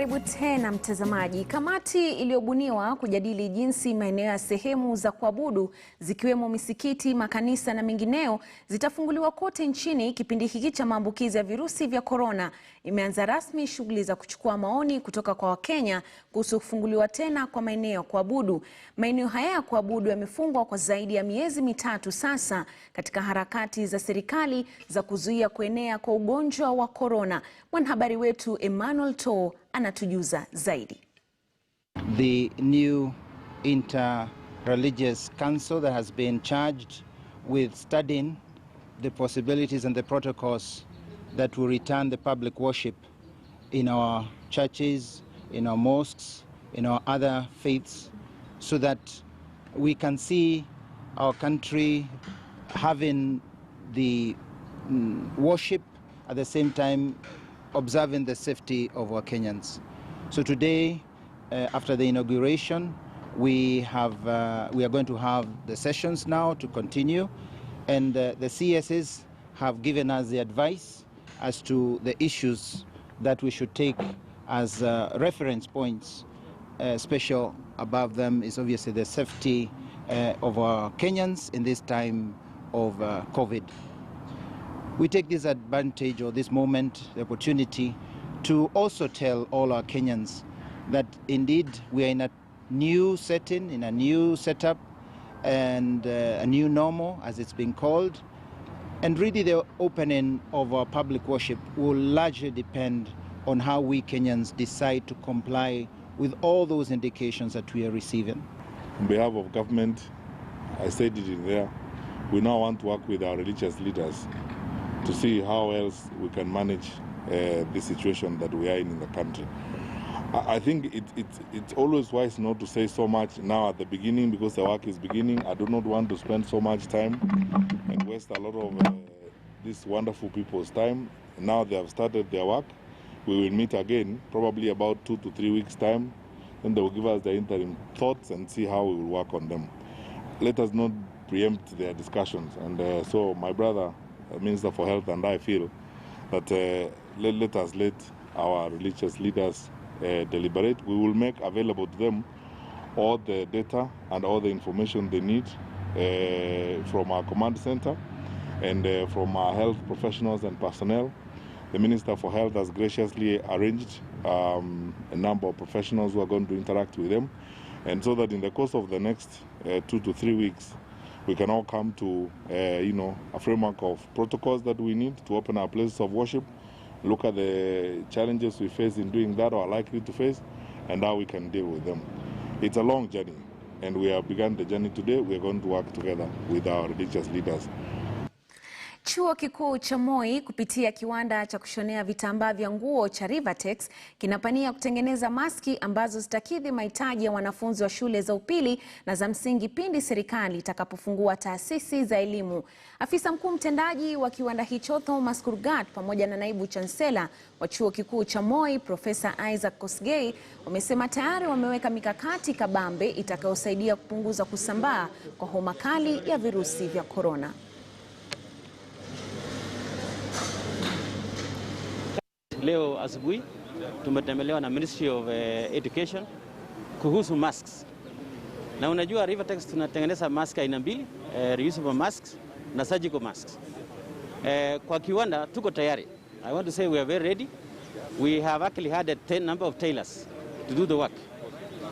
Karibu tena mtazamaji. Kamati iliyobuniwa kujadili jinsi maeneo ya sehemu za kuabudu zikiwemo misikiti, makanisa na mengineo zitafunguliwa kote nchini kipindi hiki cha maambukizi ya virusi vya korona imeanza rasmi shughuli za kuchukua maoni kutoka kwa Wakenya kuhusu kufunguliwa tena kwa maeneo ya kuabudu. Maeneo haya ya kuabudu yamefungwa kwa zaidi ya miezi mitatu sasa katika harakati za serikali za kuzuia kuenea kwa ugonjwa wa korona. Mwanahabari wetu Emmanuel To anatujuza zaidi. The new inter-religious council that has been charged with studying the possibilities and the protocols that will return the public worship in our churches, in our mosques, in our other faiths, so that we can see our country having the worship at the same time observing the safety of our Kenyans. So today, after the inauguration, we are going to have the sessions now to continue, and the CSs have given us the advice as to the issues that we should take as reference points. Special above them is obviously the safety of our Kenyans in this time of COVID. We take this advantage or this moment, the opportunity, to also tell all our Kenyans that indeed we are in a new setting, in a new setup, and a new normal, as it's been called. And really the opening of our public worship will largely depend on how we Kenyans decide to comply with all those indications that we are receiving. On behalf of government, I said it in there, we now want to work with our religious leaders to see how else we can manage the situation that we are in the country. I think it's always wise not to say so much now at the beginning, because the work is beginning. I do not want to spend so much time and waste a lot of these wonderful people's time. Now they have started their work. We will meet again, probably about 2 to 3 weeks' time. Then they will give us the interim thoughts and see how we will work on them. Let us not preempt their discussions. And so my brother, Minister for Health, and I feel that let us let our religious leaders deliberate. We will make available to them all the data and all the information they need from our command center and from our health professionals and personnel. The Minister for Health has graciously arranged a number of professionals who are going to interact with them, and so that in the course of the next 2 to 3 weeks, we can all come to a framework of protocols that we need to open our places of worship, look at the challenges we face in doing that or are likely to face, and how we can deal with them. It's a long journey, and we have begun the journey today. We are going to work together with our religious leaders. Chuo Kikuu cha Moi kupitia kiwanda cha kushonea vitambaa vya nguo cha Rivertex kinapania kutengeneza maski ambazo zitakidhi mahitaji ya wanafunzi wa shule za upili na za msingi pindi serikali itakapofungua taasisi za elimu. Afisa mkuu mtendaji wa kiwanda hicho Thomas Kurgat pamoja na naibu chansela wa Chuo Kikuu cha Moi Profesa Isaac Kosgei wamesema tayari wameweka mikakati kabambe itakayosaidia kupunguza kusambaa kwa homa kali ya virusi vya korona. Leo asubuhi tumetembelewa na Ministry of Education kuhusu masks. Na unajua Rivertex tunatengeneza mask aina mbili, reusable masks na surgical masks. Kwa kiwanda tuko tayari. I want to say we are very ready. We have actually had a number of tailors to do the work.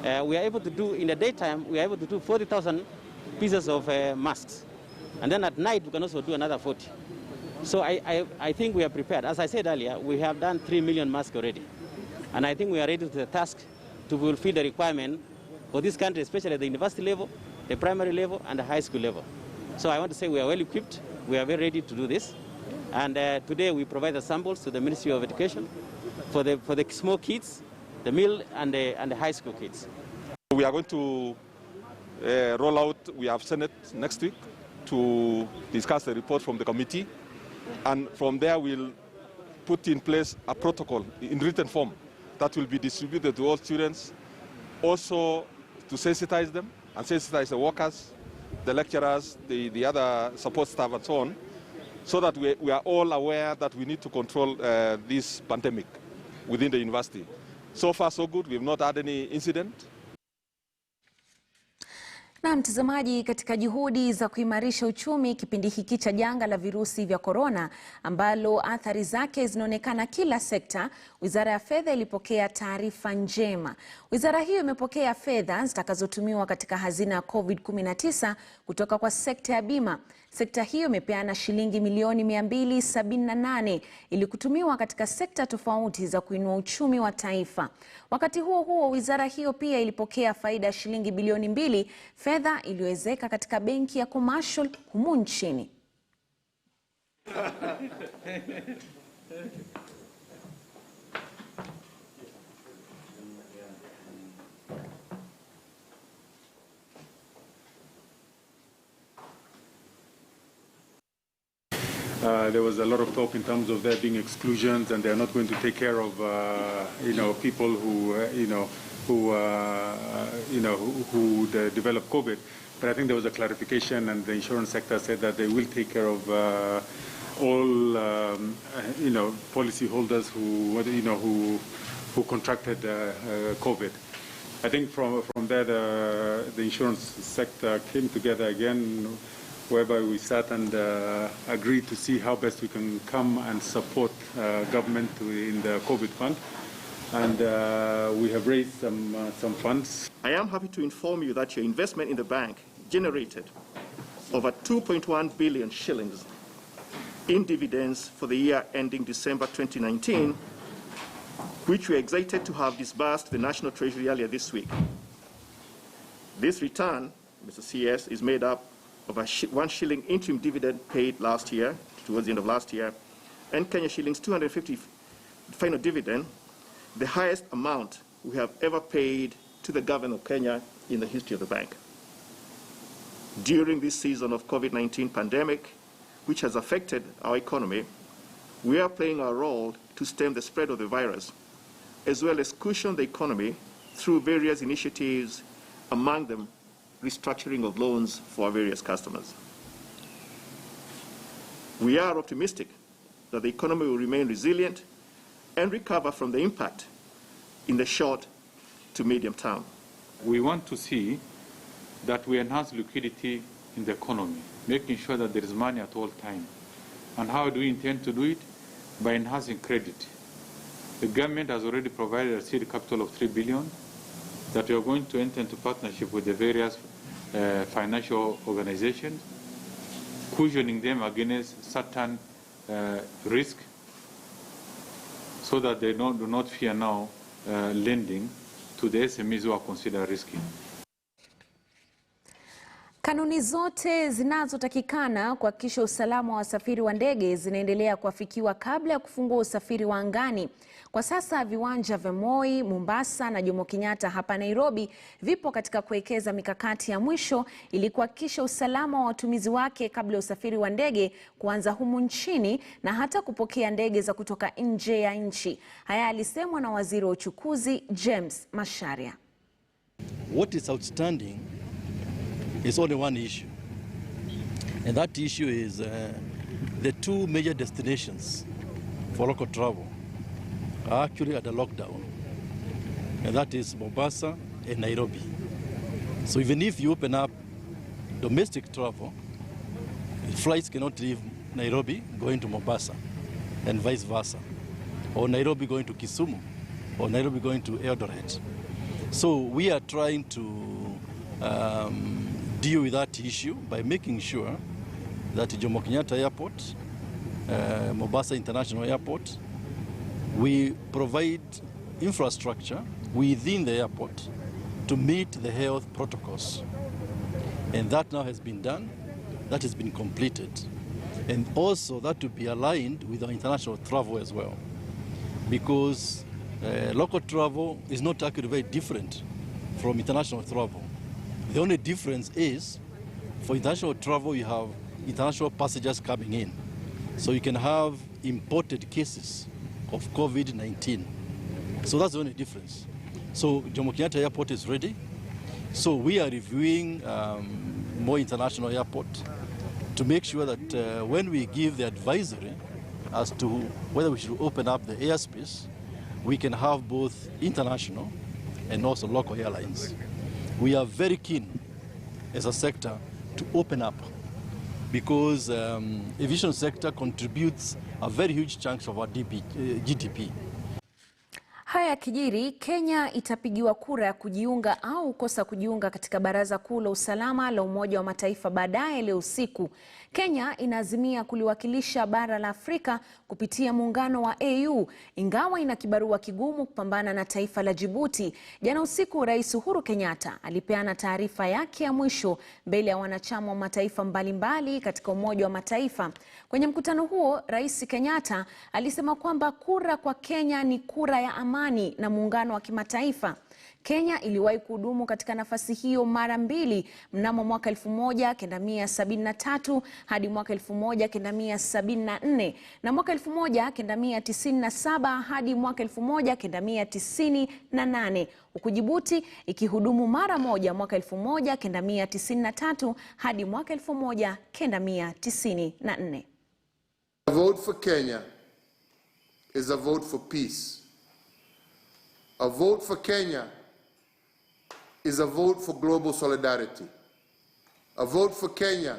We are able to do, in the daytime, we are able to do 40,000 pieces of masks. And then at night we can also do another 40. So I think we are prepared. As I said earlier, we have done 3 million masks already. And I think we are ready to the task to fulfill the requirement for this country, especially at the university level, the primary level, and the high school level. So I want to say we are well equipped. We are very ready to do this. And today we provide the samples to the Ministry of Education for the small kids, the middle, and the high school kids. We are going to roll out, we have Senate next week to discuss the report from the committee. And from there, we'll put in place a protocol in written form that will be distributed to all students, also to sensitize them and sensitize the workers, the lecturers, the other support staff and so on, so that we are all aware that we need to control this pandemic within the university. So far so good, we've not had any incident. Na mtazamaji, katika juhudi za kuimarisha uchumi kipindi hiki cha janga la virusi vya korona ambalo athari zake zinaonekana kila sekta, Wizara ya Fedha ilipokea taarifa njema. Wizara hiyo imepokea fedha zitakazotumiwa katika hazina ya COVID-19 kutoka kwa sekta ya bima. Sekta hiyo imepeana shilingi milioni 278 ili kutumiwa katika sekta tofauti za kuinua uchumi wa taifa. Wakati huo huo, wizara hiyo pia ilipokea faida ya shilingi bilioni 2, fedha iliyowezeka katika benki ya commercial humu nchini. There was a lot of talk in terms of there being exclusions, and they are not going to take care of people who develop COVID. But I think there was a clarification, and the insurance sector said that they will take care of all policy holders who contracted COVID. I think from there the insurance sector came together again, whereby we sat and agreed to see how best we can come and support government in the COVID fund. And we have raised some funds. I am happy to inform you that your investment in the bank generated over 2.1 billion shillings in dividends for the year ending December 2019, which we are excited to have disbursed to the National Treasury earlier this week. This return, Mr. CS, is made up of a 1 shilling interim dividend paid last year, towards the end of last year, and Kenya shillings 250 final dividend, the highest amount we have ever paid to the government of Kenya in the history of the bank. During this season of COVID-19 pandemic, which has affected our economy, we are playing our role to stem the spread of the virus, as well as cushion the economy through various initiatives, among them restructuring of loans for our various customers. We are optimistic that the economy will remain resilient and recover from the impact in the short to medium term. We want to see that we enhance liquidity in the economy, making sure that there is money at all times. And how do we intend to do it? By enhancing credit. The government has already provided a seed capital of 3 billion that we are going to enter into partnership with the various financial organizations, cushioning them against certain risk, so that they do not fear now lending to the SMEs who are considered risky. Kanuni zote zinazotakikana kuhakikisha usalama wa wasafiri wa ndege zinaendelea kuafikiwa kabla ya kufungua usafiri wa angani. Kwa sasa viwanja vya Moi, Mombasa na Jomo Kenyatta hapa Nairobi vipo katika kuwekeza mikakati ya mwisho ili kuhakikisha usalama wa watumizi wake kabla ya usafiri wa ndege kuanza humu nchini na hata kupokea ndege za kutoka nje ya nchi. Haya alisemwa na Waziri wa Uchukuzi James Macharia. What is outstanding is only one issue, and that issue is the two major destinations for local travel are actually at a lockdown, and that is Mombasa and Nairobi. So even if you open up domestic travel, flights cannot leave Nairobi going to Mombasa and vice versa, or Nairobi going to Kisumu, or Nairobi going to Eldoret. So we are trying to deal with that issue by making sure that Jomo Kenyatta Airport, Mombasa International Airport, we provide infrastructure within the airport to meet the health protocols. And that now has been done, that has been completed. And also that to be aligned with our international travel as well. Because local travel is not actually very different from international travel. The only difference is, for international travel, you have international passengers coming in. So you can have imported cases of COVID-19. So that's the only difference. So Jomo Kenyatta Airport is ready. So we are reviewing Moi International Airport to make sure that when we give the advisory as to whether we should open up the airspace, we can have both international and also local airlines. We are very keen as a sector to open up because aviation sector contributes a very huge chunk of our GDP. Haya yakijiri, Kenya itapigiwa kura ya kujiunga au kukosa kujiunga katika Baraza Kuu la Usalama la Umoja wa Mataifa baadaye leo usiku. Kenya inaazimia kuliwakilisha bara la Afrika kupitia muungano wa AU, ingawa ina kibarua kigumu kupambana na taifa la Djibouti. Jana usiku Rais Uhuru Kenyatta alipeana taarifa yake ya mwisho mbele ya wanachama wa mataifa mbalimbali katika Umoja wa Mataifa. Kwenye mkutano huo, Rais Kenyatta alisema kwamba kura kwa Kenya ni kura ya amani na muungano wa kimataifa. Kenya iliwahi kuhudumu katika nafasi hiyo mara mbili, mnamo mwaka 1973 hadi mwaka 1974 na mwaka 1997 hadi mwaka 1998, huku Djibouti ikihudumu mara moja mwaka 1993 hadi mwaka 1994. A vote for Kenya is a vote for peace. A vote for Kenya is a vote for global solidarity. A vote for Kenya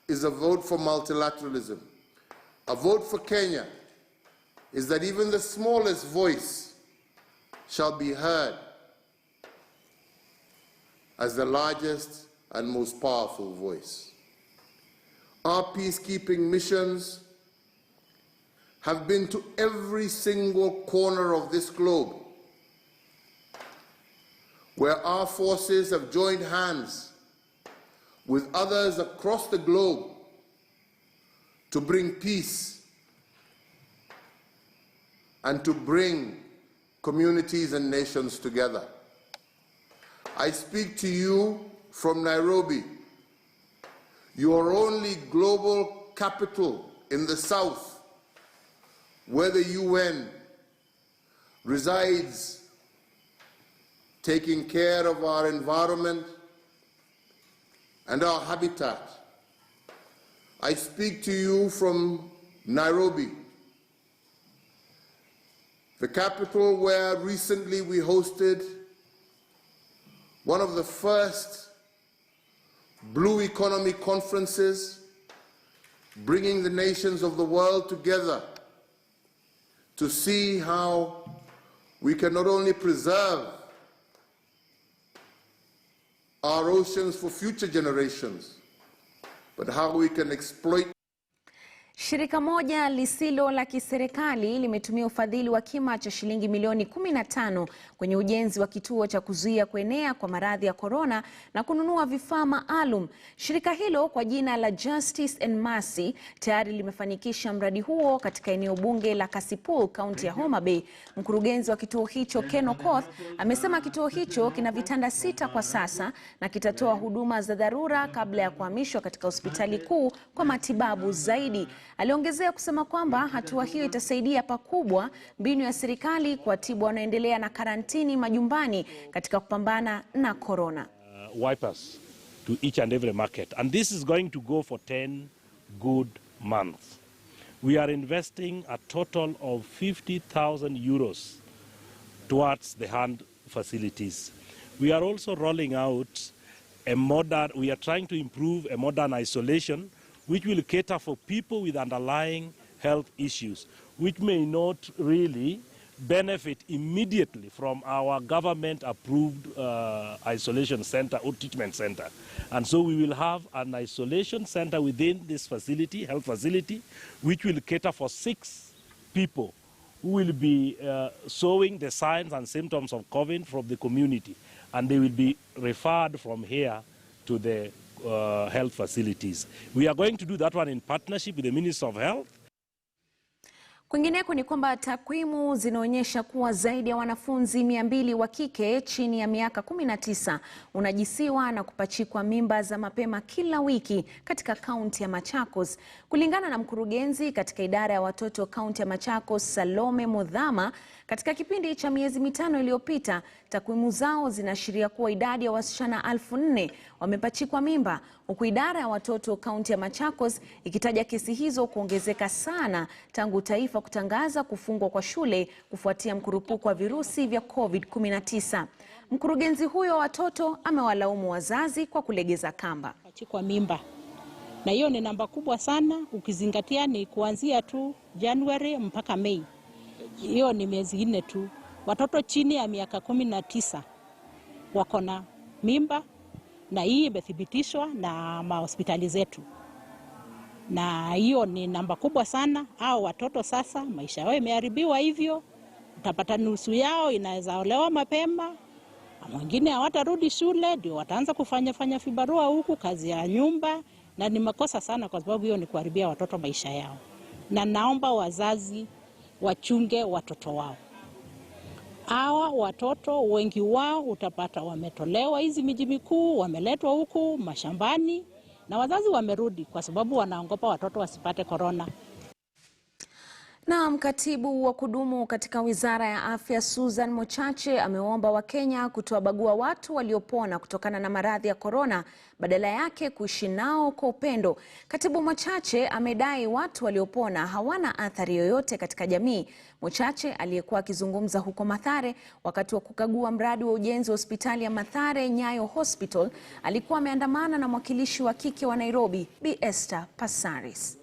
is a vote for multilateralism. A vote for Kenya is that even the smallest voice shall be heard as the largest and most powerful voice. Our peacekeeping missions have been to every single corner of this globe, where our forces have joined hands with others across the globe to bring peace and to bring communities and nations together. I speak to you from Nairobi, your only global capital in the south, where the UN resides, taking care of our environment and our habitat. I speak to you from Nairobi, the capital where recently we hosted one of the first Blue Economy conferences, bringing the nations of the world together to see how we can not only preserve our oceans for future generations, but how we can exploit. Shirika moja lisilo la kiserikali limetumia ufadhili wa kima cha shilingi milioni 15 kwenye ujenzi wa kituo cha kuzuia kuenea kwa maradhi ya Korona na kununua vifaa maalum. Shirika hilo kwa jina la Justice and Mercy tayari limefanikisha mradi huo katika eneo bunge la Kasipul, kaunti ya Homa Bay. Mkurugenzi wa kituo hicho Ken Okoth amesema kituo hicho kina vitanda 6 kwa sasa na kitatoa huduma za dharura kabla ya kuhamishwa katika hospitali kuu kwa matibabu zaidi. Aliongezea kusema kwamba hatua hiyo itasaidia pakubwa mbinu ya serikali kuwatibu wanaoendelea na karantini majumbani katika kupambana na Korona. Wipers to each and every market, and this is going to go for 10 good months. We are investing a total of 50,000 euros towards the hand facilities. We are also rolling out we are trying to improve a modern isolation which will cater for people with underlying health issues, which may not really benefit immediately from our government-approved isolation center or treatment center. And so we will have an isolation center within this facility, health facility, which will cater for 6 people who will be showing the signs and symptoms of COVID from the community. And they will be referred from here to the health facilities. We are going to do that one in partnership with the Minister of Health. Kwingineko ni kwamba takwimu zinaonyesha kuwa zaidi ya wanafunzi 200 wa kike chini ya miaka 19 unajisiwa na kupachikwa mimba za mapema kila wiki katika kaunti ya Machakos. Kulingana na mkurugenzi katika idara ya watoto kaunti ya Machakos, Salome Mudhama, katika kipindi cha miezi 5 iliyopita, takwimu zao zinaashiria kuwa idadi ya wasichana 4,000 wamepachikwa mimba, huku idara ya watoto kaunti ya Machakos ikitaja kesi hizo kuongezeka sana tangu taifa kutangaza kufungwa kwa shule kufuatia mkurupuko wa virusi vya COVID-19. Mkurugenzi huyo wa watoto amewalaumu wazazi kwa kulegeza kamba. Kwa mimba. Na hiyo ni namba kubwa sana ukizingatia ni kuanzia tu Januari mpaka Mei. Hiyo ni miezi 4 tu. Watoto chini ya miaka 19 wako na mimba, na hii imethibitishwa na mahospitali zetu. Na hiyo ni namba kubwa sana. Hao watoto sasa maisha yao imeharibiwa hivyo. Utapata nusu yao inaweza olewa mapema. Wengine hawatarudi shule, ndio wataanza kufanya vibarua huku, kazi ya nyumba, na ni makosa sana kwa sababu hiyo ni kuharibia watoto maisha yao. Na naomba wazazi wachunge watoto wao. Hawa watoto wengi wao utapata wametolewa hizi miji mikuu, wameletwa huku mashambani, na wazazi wamerudi kwa sababu wanaogopa watoto wasipate korona. Na katibu wa kudumu katika Wizara ya Afya Susan Mochache ameomba Wakenya kutowabagua watu waliopona kutokana na maradhi ya korona, badala yake kuishi nao kwa upendo. Katibu Mochache amedai watu waliopona hawana athari yoyote katika jamii. Mochache aliyekuwa akizungumza huko Mathare wakati wa kukagua mradi wa ujenzi wa hospitali ya Mathare Nyayo Hospital alikuwa ameandamana na mwakilishi wa kike wa Nairobi, Bi Esther Passaris.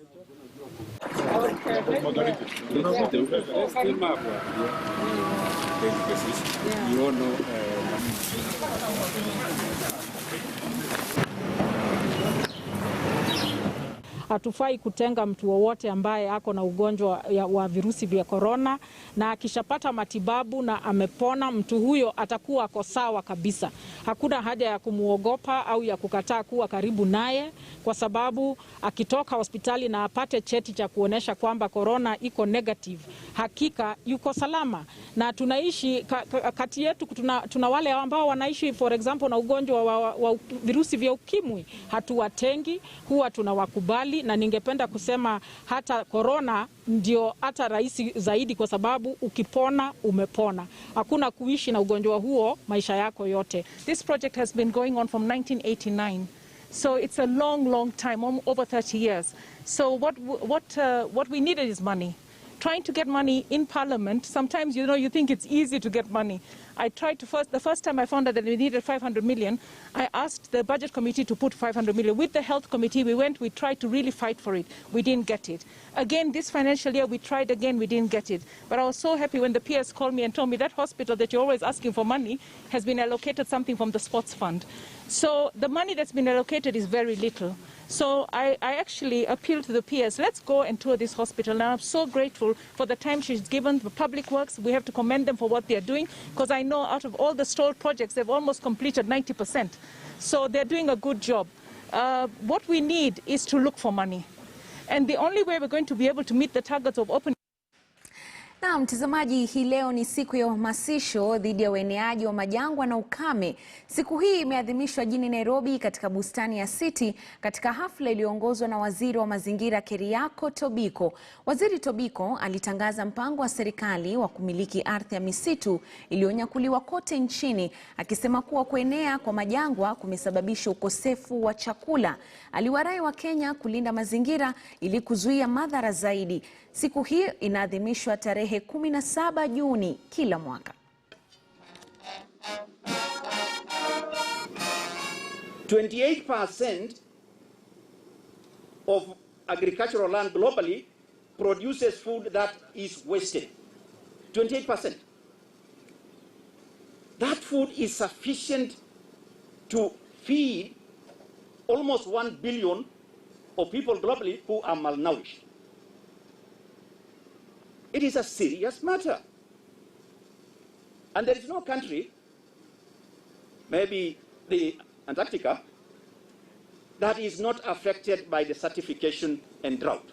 Hatufai kutenga mtu wowote ambaye ako na ugonjwa wa virusi vya korona, na akishapata matibabu na amepona, mtu huyo atakuwa ako sawa kabisa. Hakuna haja ya kumuogopa au ya kukataa kuwa karibu naye, kwa sababu akitoka hospitali na apate cheti cha kuonesha kwamba korona iko negative, hakika yuko salama. Na tunaishi kati yetu, tuna wale ambao wanaishi for example na ugonjwa wa virusi vya ukimwi. Hatuwatengi, huwa tunawakubali. Na ningependa kusema hata korona ndio hata rahisi zaidi, kwa sababu ukipona umepona. Hakuna kuishi na ugonjwa huo maisha yako yote. This project has been going on from 1989. So it's a long time, over 30 years. So what we needed is money. Trying to get money in Parliament, sometimes you think it's easy to get money. I tried to the first time I found out that we needed 500 million, I asked the budget committee to put 500 million. With the health committee, we tried to really fight for it. We didn't get it. Again, this financial year, we tried again, we didn't get it. But I was so happy when the PS called me and told me that hospital that you're always asking for money has been allocated something from the sports fund. So the money that's been allocated is very little. So I actually appealed to the PS, let's go and tour this hospital. And I'm so grateful for the time she's given the public works. We have to commend them for what they're doing, because I know out of all the stalled projects, they've almost completed 90%. So they're doing a good job. What we need is to look for money. And the only way we're going to be able to meet the targets of opening. Na mtazamaji, hii leo ni siku ya uhamasisho dhidi ya ueneaji wa majangwa na ukame. Siku hii imeadhimishwa jijini Nairobi katika bustani ya City katika hafla iliyoongozwa na Waziri wa Mazingira Keriako Tobiko. Waziri Tobiko alitangaza mpango wa serikali wa kumiliki ardhi ya misitu iliyonyakuliwa kote nchini, akisema kuwa kuenea kwa majangwa kumesababisha ukosefu wa chakula. Aliwarai wa Kenya kulinda mazingira ili kuzuia madhara zaidi. Siku hii inaadhimishwa tarehe 17 Juni kila mwaka. 28% of agricultural land globally produces food that is wasted. 28%. That food is sufficient to feed almost 1 billion of people globally who are malnourished. It is a serious matter. And there is no country, maybe the Antarctica, that is not affected by the certification and drought.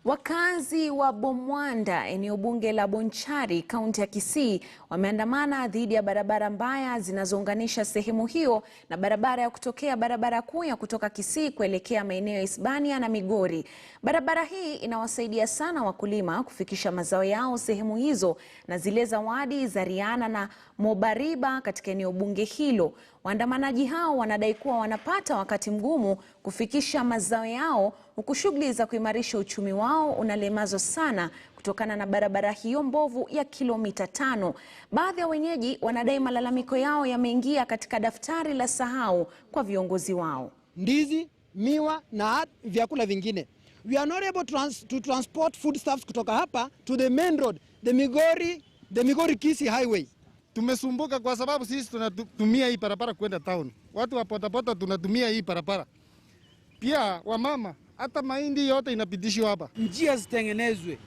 Wakazi wa Bomwanda, eneo bunge la Bonchari, kaunti ya Kisii, wameandamana dhidi ya barabara mbaya zinazounganisha sehemu hiyo na barabara ya kutokea barabara kuu ya kutoka Kisii kuelekea maeneo ya Hispania na Migori. Barabara hii inawasaidia sana wakulima kufikisha mazao yao sehemu hizo na zile zawadi za Riana na Mobariba katika eneo bunge hilo. Waandamanaji hao wanadai kuwa wanapata wakati mgumu kufikisha mazao yao, huku shughuli za kuimarisha uchumi wao unalemazwa sana kutokana na barabara hiyo mbovu ya kilomita 5. Baadhi ya wenyeji wanadai malalamiko yao yameingia katika daftari la sahau kwa viongozi wao. Ndizi, miwa na vyakula vingine. We are not able to transport foodstuffs kutoka hapa to the main road, the Migori Kisii highway. Tumesumbuka kwa sababu sisi tunatumia hii barabara kwenda town. Watu wa potapota tunatumia hii barabara. Pia wamama, hata mahindi yote inapitishwa hapa. Njia zitengenezwe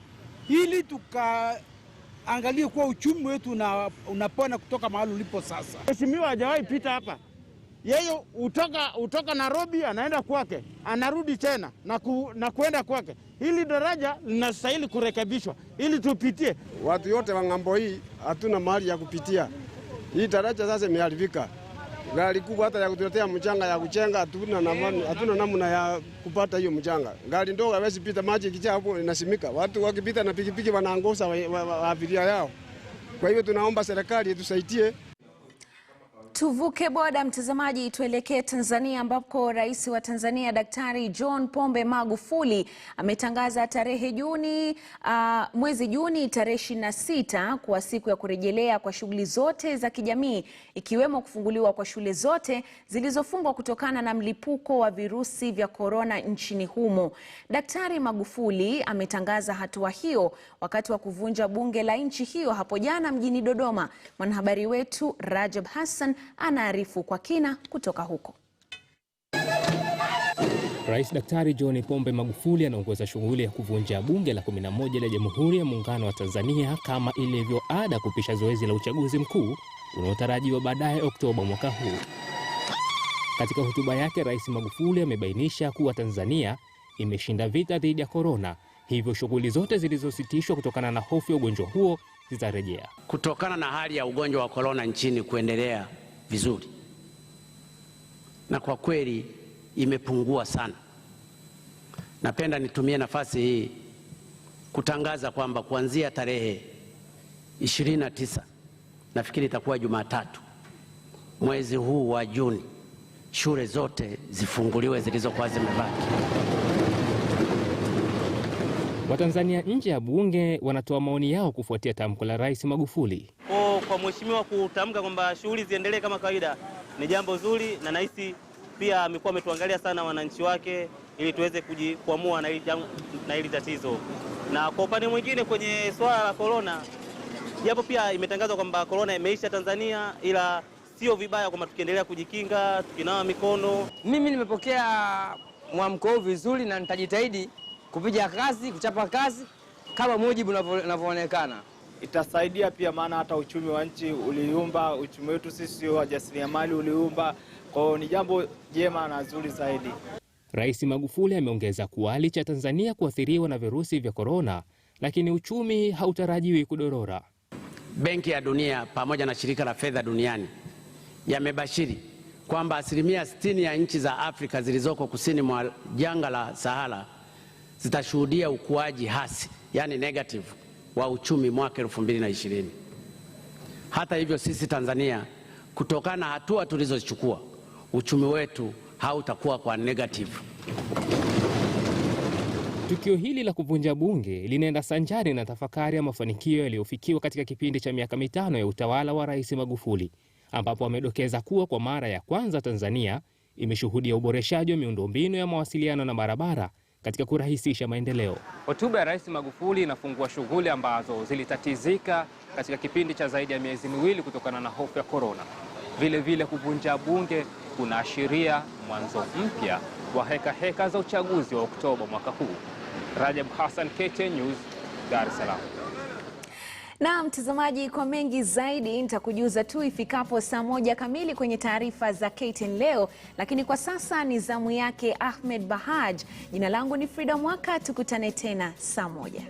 ili tukaangalie kuwa uchumi wetu unapona kutoka mahali ulipo sasa. Mheshimiwa hajawahi pita hapa. Yeye utoka Nairobi anaenda kwake, anarudi tena na kuenda kwake. Hili daraja linastahili kurekebishwa ili tupitie. Watu yote wa ng'ambo hii hatuna mahali ya kupitia. Hii daraja sasa imeharibika. Gari kubwa hata ya kutuletea mchanga ya kuchenga hatuna namna ya kupata hiyo mchanga. Gari ndogo hawezi pita, maji ikijaa hapo inasimika. Watu wakipita na pikipiki wanaangusa abiria yao. Kwa hivyo tunaomba serikali itusaidie. Tuvuke boda mtazamaji, tuelekee Tanzania ambapo Rais wa Tanzania Daktari John Pombe Magufuli ametangaza mwezi Juni tarehe 26 kuwa siku ya kurejelea kwa shughuli zote za kijamii, ikiwemo kufunguliwa kwa shule zote zilizofungwa kutokana na mlipuko wa virusi vya korona nchini humo. Daktari Magufuli ametangaza hatua hiyo wakati wa kuvunja bunge la nchi hiyo hapo jana mjini Dodoma. Mwanahabari wetu Rajab Hassan anaarifu kwa kina kutoka huko. Rais Daktari John Pombe Magufuli anaongoza shughuli ya kuvunja bunge la 11 la Jamhuri ya Muungano wa Tanzania kama ilivyo ada kupisha zoezi la uchaguzi mkuu unaotarajiwa baadaye Oktoba mwaka huu. Katika hotuba yake, Rais Magufuli amebainisha kuwa Tanzania imeshinda vita dhidi ya korona, hivyo shughuli zote zilizositishwa kutokana na hofu ya ugonjwa huo zitarejea. Kutokana na hali ya ugonjwa wa korona nchini kuendelea vizuri, na kwa kweli imepungua sana, napenda nitumie nafasi hii kutangaza kwamba kuanzia tarehe 29, nafikiri itakuwa Jumatatu, mwezi huu wa Juni, shule zote zifunguliwe zilizokuwa zimebaki. Watanzania nje ya bunge wanatoa maoni yao kufuatia tamko la Rais Magufuli. Kwa mheshimiwa kutamka kwamba shughuli ziendelee kama kawaida ni jambo zuri, na nahisi pia amekuwa ametuangalia sana wananchi wake ili tuweze kujikwamua na hili tatizo. Na kwa upande mwingine kwenye swala la korona, japo pia imetangazwa kwamba korona imeisha Tanzania, ila sio vibaya kwamba tukiendelea kujikinga, tukinawa mikono. Mimi nimepokea mwamko huu vizuri na nitajitahidi kupiga kazi, kuchapa kazi kama mujibu unavyoonekana. Itasaidia pia, maana hata uchumi wa nchi uliumba, uchumi wetu sisi wajasiriamali uliumba. Kwa hiyo ni jambo jema na zuri zaidi. Rais Magufuli ameongeza kuwa licha Tanzania kuathiriwa na virusi vya korona, lakini uchumi hautarajiwi kudorora. Benki ya Dunia pamoja na Shirika la Fedha Duniani yamebashiri kwamba 60% ya nchi za Afrika zilizoko kusini mwa jangwa la Sahara zitashuhudia ukuaji hasi, yani negative, wa uchumi mwaka 2020. Hata hivyo sisi Tanzania, kutokana na hatua tulizochukua, uchumi wetu hautakuwa kwa negative. Tukio hili la kuvunja bunge linaenda sanjari na tafakari ya mafanikio yaliyofikiwa katika kipindi cha miaka 5 ya utawala wa Rais Magufuli, ambapo amedokeza kuwa kwa mara ya kwanza Tanzania imeshuhudia uboreshaji wa miundombinu ya mawasiliano na barabara katika kurahisisha maendeleo. Hotuba ya Rais Magufuli inafungua shughuli ambazo zilitatizika katika kipindi cha zaidi ya miezi miwili kutokana na hofu ya korona. Vile vile kuvunja bunge kunaashiria mwanzo mpya wa heka za uchaguzi wa Oktoba mwaka huu. Rajab Hassan, KTN News, Dar es Salaam. Na mtazamaji, kwa mengi zaidi nitakujuza tu ifikapo saa 1 kamili kwenye taarifa za KTN leo, lakini kwa sasa ni zamu yake Ahmed Bahaj. Jina langu ni Frida Mwaka, tukutane tena saa 1.